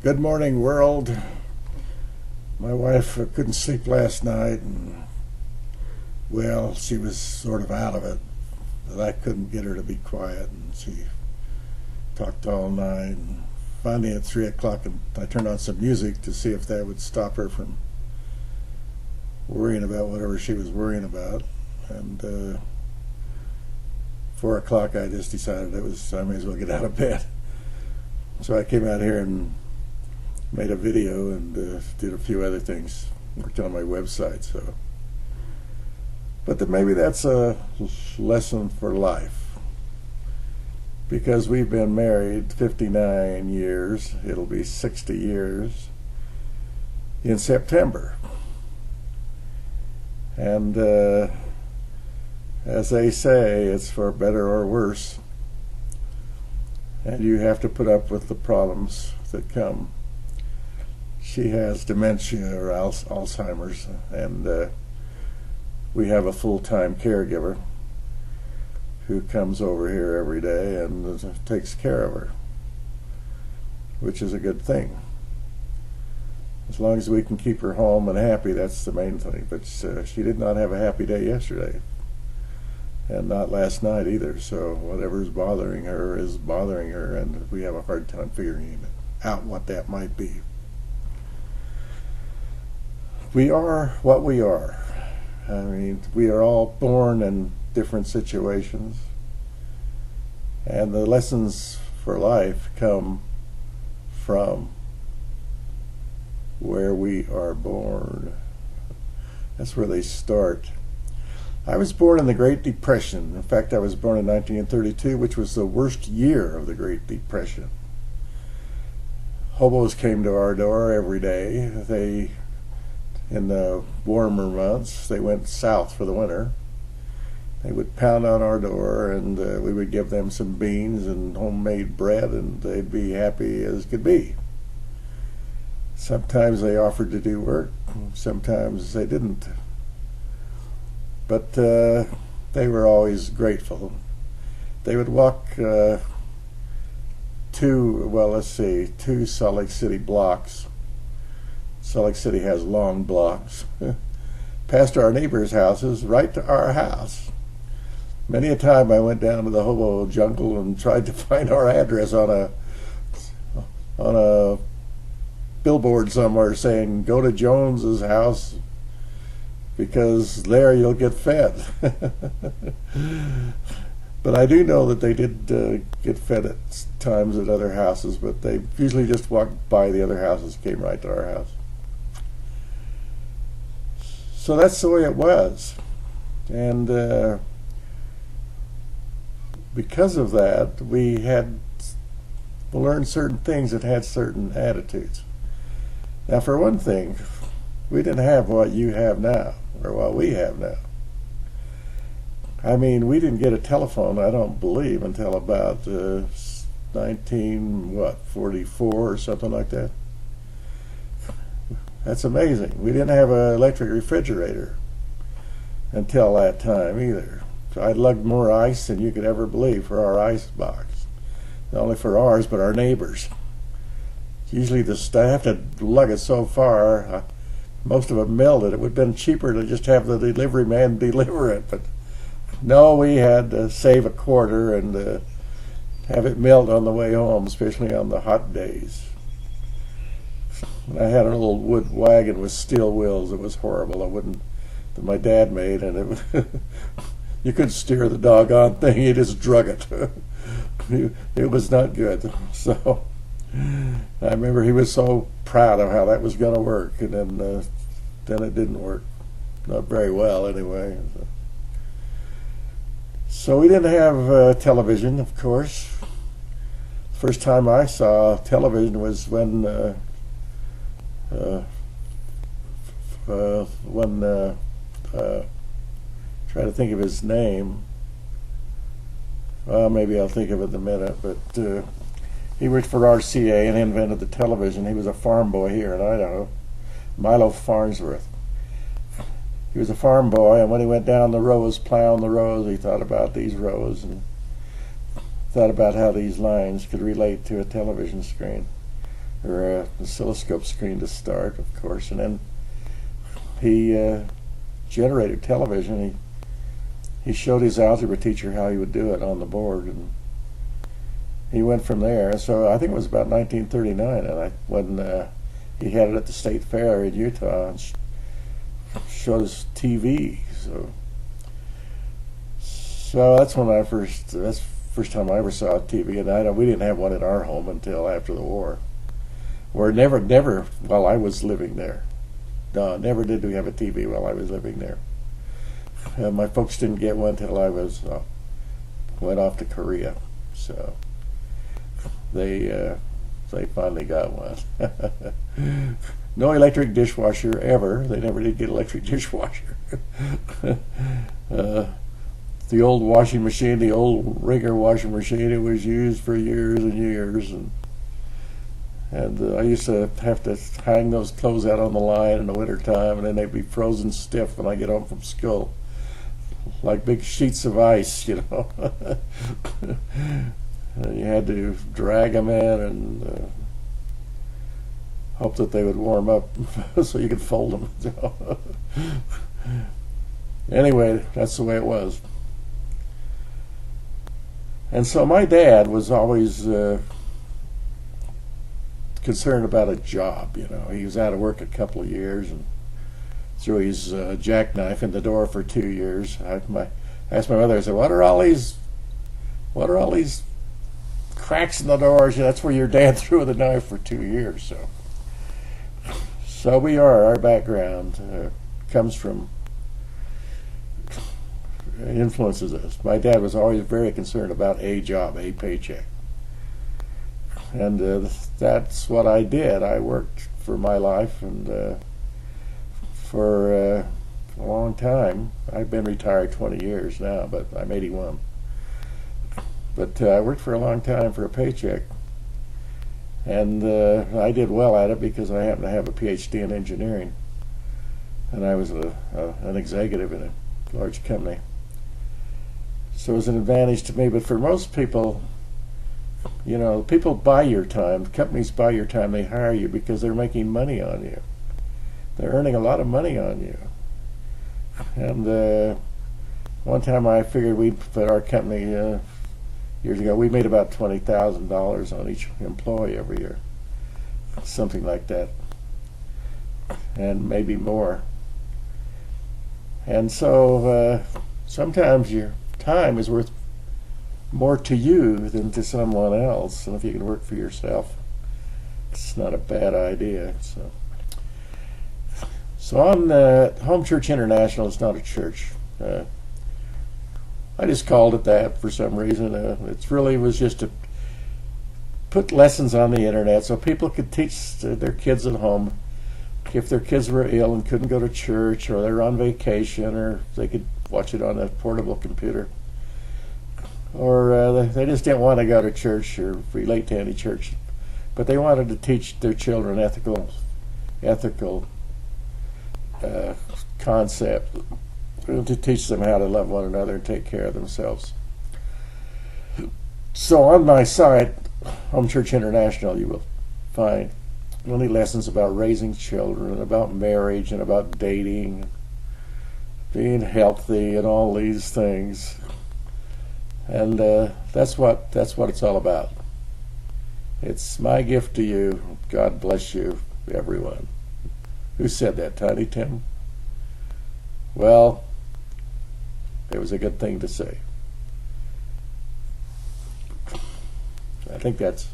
Good morning, world. My wife couldn't sleep last night, and well, she was sort of out of it. But I couldn't get her to be quiet, and she talked all night. And finally, at 3 o'clock, I turned on some music to see if that would stop her from worrying about whatever she was worrying about. And 4 o'clock, I just decided I may as well get out of bed. So I came out here and made a video and did a few other things, worked on my website. But maybe that's a lesson for life, because we've been married 59 years. It'll be 60 years in September, and as they say, it's for better or worse, and you have to put up with the problems that come. She has dementia or Alzheimer's, and we have a full-time caregiver who comes over here every day and takes care of her, which is a good thing. As long as we can keep her home and happy, that's the main thing. But she did not have a happy day yesterday, and not last night either. So whatever's bothering her is bothering her, and we have a hard time figuring out what that might be. We are what we are. I mean, we are all born in different situations, and the lessons for life come from where we are born. That's where they start. I was born in the Great Depression. In fact, I was born in 1932, which was the worst year of the Great Depression. Hobos came to our door every day. In the warmer months, they went south for the winter. They would pound on our door, and we would give them some beans and homemade bread, and they'd be happy as could be. Sometimes they offered to do work, sometimes they didn't. But they were always grateful. They would walk two Salt Lake City blocks. Salt Lake City has long blocks, past our neighbors' houses, right to our house. Many a time I went down to the hobo jungle and tried to find our address on a billboard somewhere saying, "Go to Jones's house because there you'll get fed." But I do know that they did get fed at times at other houses, but they usually just walked by the other houses, came right to our house. So that's the way it was, and because of that, we had learned certain things that had certain attitudes. Now, for one thing, we didn't have what you have now, or what we have now. I mean, we didn't get a telephone, I don't believe, until about 1944 or something like that. That's amazing. We didn't have an electric refrigerator until that time either. So I lugged more ice than you could ever believe for our ice box. Not only for ours, but our neighbors. Usually I have to lug it so far, most of it melted. It would have been cheaper to just have the delivery man deliver it. But no, we had to save a quarter and have it melt on the way home, especially on the hot days. I had an old wood wagon with steel wheels. It was horrible. That my dad made, and you couldn't steer the doggone thing. You just drug it. It was not good. So I remember he was so proud of how that was going to work, and then it didn't work, not very well anyway. So we didn't have television, of course. First time I saw television was when try to think of his name. Well, maybe I'll think of it in a minute. But he worked for RCA and invented the television. He was a farm boy here in Idaho, Milo Farnsworth. He was a farm boy, and when he went down the rows, plowing the rows, he thought about these rows and thought about how these lines could relate to a television screen. or an oscilloscope screen to start, of course, and then he generated television. He showed his algebra teacher how he would do it on the board, and he went from there. So I think it was about 1939, and when he had it at the state fair in Utah and showed us TV. So that's when that's the first time I ever saw a TV, and we didn't have one in our home until after the war. Or never while I was living there. No, never did we have a TV while I was living there. My folks didn't get one until I went off to Korea. So they finally got one. No electric dishwasher ever. They never did get electric dishwasher. The old washing machine, the old Ringer washing machine, it was used for years and years, and I used to have to hang those clothes out on the line in the wintertime, and then they'd be frozen stiff when I get home from school, like big sheets of ice, you know. And you had to drag them in and hope that they would warm up so you could fold them. Anyway, that's the way it was. And so my dad was always concerned about a job. You know, he was out of work a couple of years and threw his jackknife in the door for 2 years. I asked my mother, I said, what are all these cracks in the doors? Yeah, that's where your dad threw the knife for 2 years. So we are. Our background comes from, influences us. My dad was always very concerned about a job, a paycheck. And that's what I did. I worked for my life, and for a long time. I've been retired 20 years now, but I'm 81. But I worked for a long time for a paycheck. And I did well at it because I happened to have a PhD in engineering. And I was an executive in a large company. So it was an advantage to me. But for most people, you know, people buy your time. Companies buy your time. They hire you because they're making money on you. They're earning a lot of money on you. And one time I figured we'd put our company, years ago, we made about $20,000 on each employee every year. Something like that. And maybe more. And so sometimes your time is worth more to you than to someone else. And if you can work for yourself, it's not a bad idea. So on Home Church International is not a church. I just called it that for some reason. It really was just to put lessons on the internet so people could teach their kids at home. If their kids were ill and couldn't go to church, or they're on vacation, or they could watch it on a portable computer, or they just didn't want to go to church or relate to any church, but they wanted to teach their children ethical concept, to teach them how to love one another and take care of themselves. So on my site, Home Church International, you will find many lessons about raising children, about marriage, and about dating, being healthy, and all these things. And that's what it's all about. It's my gift to you. God bless you, everyone. Who said that, Tiny Tim? Well, it was a good thing to say. I think that's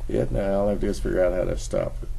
it now. I'll have to just figure out how to stop it.